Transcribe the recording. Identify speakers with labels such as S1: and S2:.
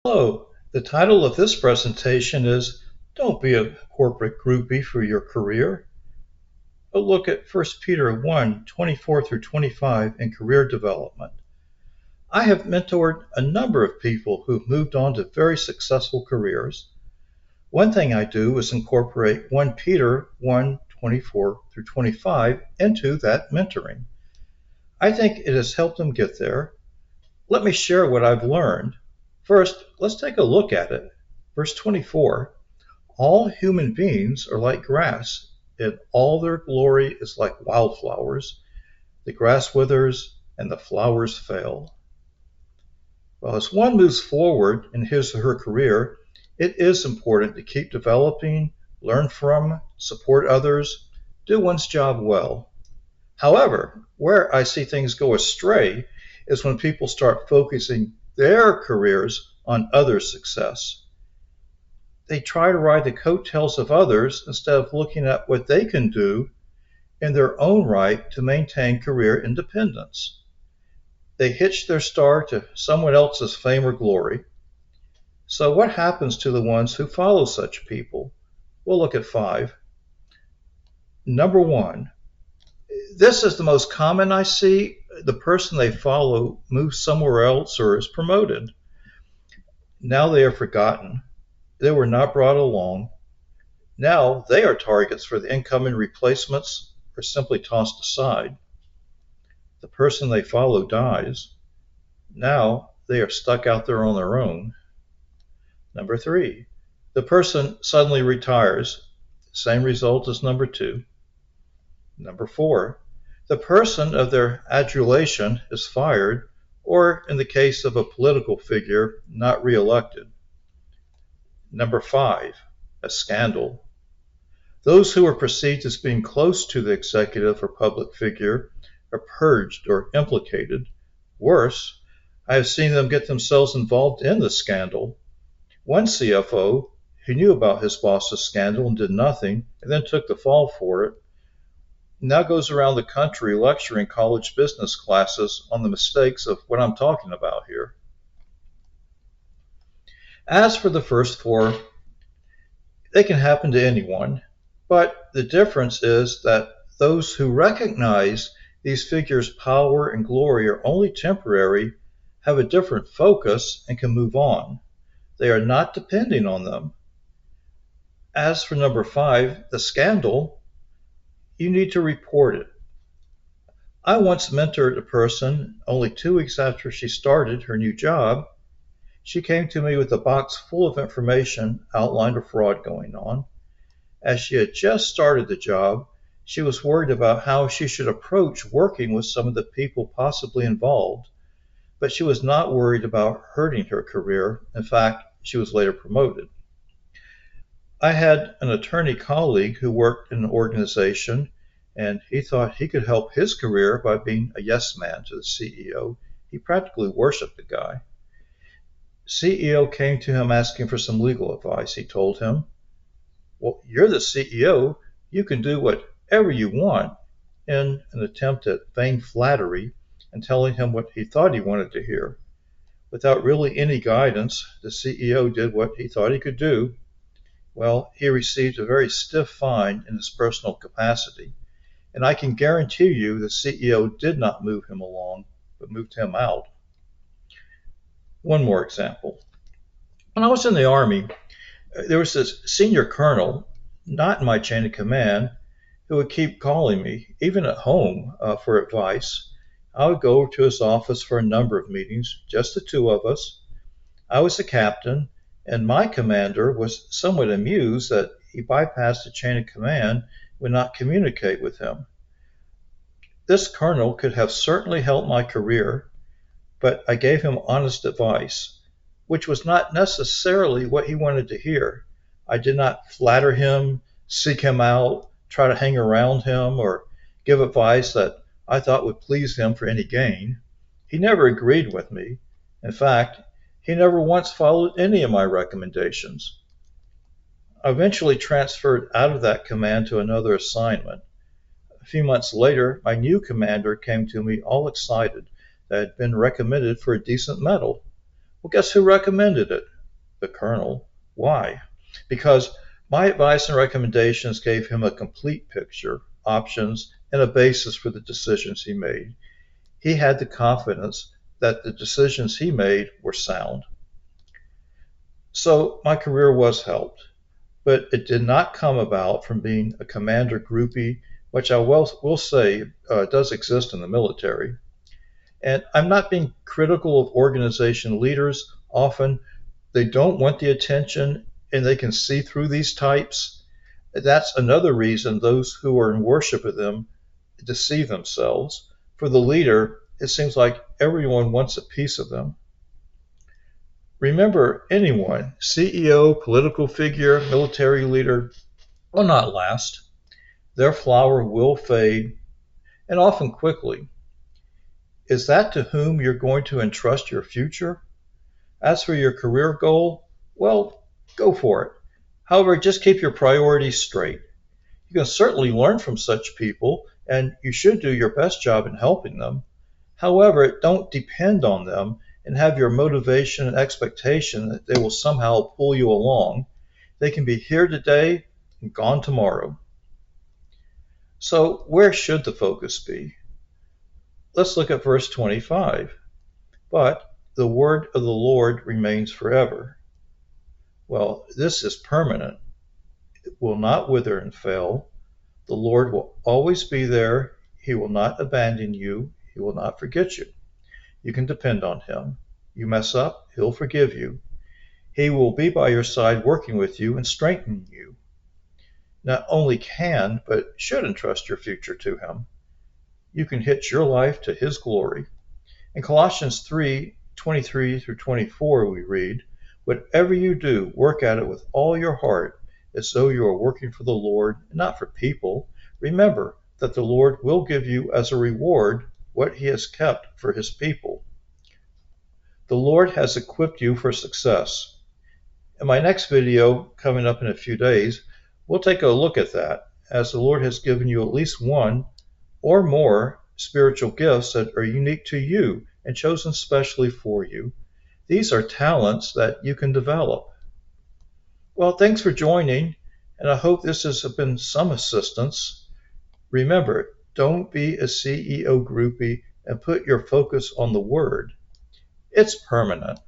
S1: Hello, the title of this presentation is Don't Be a Corporate Groupie for Your Career. A look at 1 Peter 1:24 through 25 in career development. I have mentored a number of people who've moved on to very successful careers. One thing I do is incorporate 1 Peter 1:24 through 25 into that mentoring. I think it has helped them get there. Let me share what I've learned. First, let's take a look at it. Verse 24, all human beings are like grass, and all their glory is like wildflowers. The grass withers and the flowers fail. Well, as one moves forward in his or her career, it is important to keep developing, learn from, support others, do one's job well. However, where I see things go astray is when people start focusing their careers on others' success. They try to ride the coattails of others instead of looking at what they can do in their own right to maintain career independence. They hitch their star to someone else's fame or glory. So what happens to the ones who follow such people? We'll look at 5. Number 1, this is the most common I see. The person they follow moves somewhere else or is promoted. Now they are forgotten. They were not brought along. Now they are targets for the incoming replacements or simply tossed aside. The person they follow dies. Now they are stuck out there on their own. Number 3, the person suddenly retires. Same result as number 2. Number 4, the person of their adulation is fired, or in the case of a political figure, not reelected. Number 5, a scandal. Those who are perceived as being close to the executive or public figure are purged or implicated. Worse, I have seen them get themselves involved in the scandal. One CFO who knew about his boss's scandal and did nothing, and then took the fall for it, now goes around the country lecturing college business classes on the mistakes of what I'm talking about here. As for the first 4, they can happen to anyone, but the difference is that those who recognize these figures' power and glory are only temporary have a different focus and can move on. They are not depending on them. As for number 5, the scandal, you need to report it. I once mentored a person only 2 weeks after she started her new job. She came to me with a box full of information outlined a fraud going on. As she had just started the job, she was worried about how she should approach working with some of the people possibly involved, but she was not worried about hurting her career. In fact, she was later promoted. I had an attorney colleague who worked in an organization, and he thought he could help his career by being a yes man to the CEO. He practically worshiped the guy. CEO came to him asking for some legal advice. He told him, well, you're the CEO. You can do whatever you want, in an attempt at vain flattery and telling him what he thought he wanted to hear. Without really any guidance, the CEO did what he thought he could do. Well, he received a very stiff fine in his personal capacity, and I can guarantee you the CEO did not move him along, but moved him out. One more example. When I was in the Army, there was this senior colonel, not in my chain of command, who would keep calling me, even at home, for advice. I would go to his office for a number of meetings, just the 2 of us. I was the captain, and my commander was somewhat amused that he bypassed the chain of command and would not communicate with him. This colonel could have certainly helped my career, but I gave him honest advice, which was not necessarily what he wanted to hear. I did not flatter him, seek him out, try to hang around him, or give advice that I thought would please him for any gain. He never agreed with me. In fact, he never once followed any of my recommendations. I eventually transferred out of that command to another assignment. A few months later, my new commander came to me all excited that I had been recommended for a decent medal. Well, guess who recommended it? the colonel. Why? Because my advice and recommendations gave him a complete picture, options, and a basis for the decisions he made. He had the confidence that the decisions he made were sound. So my career was helped, but it did not come about from being a commander groupie, which I will say does exist in the military. And I'm not being critical of organization leaders. Often they don't want the attention and they can see through these types. That's another reason those who are in worship of them deceive themselves. For the leader, it seems like everyone wants a piece of them. Remember, anyone, CEO, political figure, military leader, will not last. Their flower will fade, and often quickly. Is that to whom you're going to entrust your future? As for your career goal, well, go for it. However, just keep your priorities straight. You can certainly learn from such people, and you should do your best job in helping them. However, don't depend on them and have your motivation and expectation that they will somehow pull you along. They can be here today and gone tomorrow. So, where should the focus be? Let's look at verse 25. But the word of the Lord remains forever. Well, this is permanent. It will not wither and fail. The Lord will always be there. He will not abandon you. He will not forget you. You can depend on him. You mess up, he'll forgive you. He will be by your side working with you and strengthening you. Not only can, but should entrust your future to him. You can hitch your life to his glory. In Colossians 3:23 through 24, we read, "Whatever you do, work at it with all your heart, as though you are working for the Lord and not for people. Remember that the Lord will give you as a reward what he has kept for his people." The Lord has equipped you for success. In my next video, coming up in a few days, we'll take a look at that, as the Lord has given you at least one or more spiritual gifts that are unique to you and chosen specially for you. These are talents that you can develop. Well, thanks for joining, and I hope this has been some assistance. Remember, don't be a CEO groupie and put your focus on the word. It's permanent.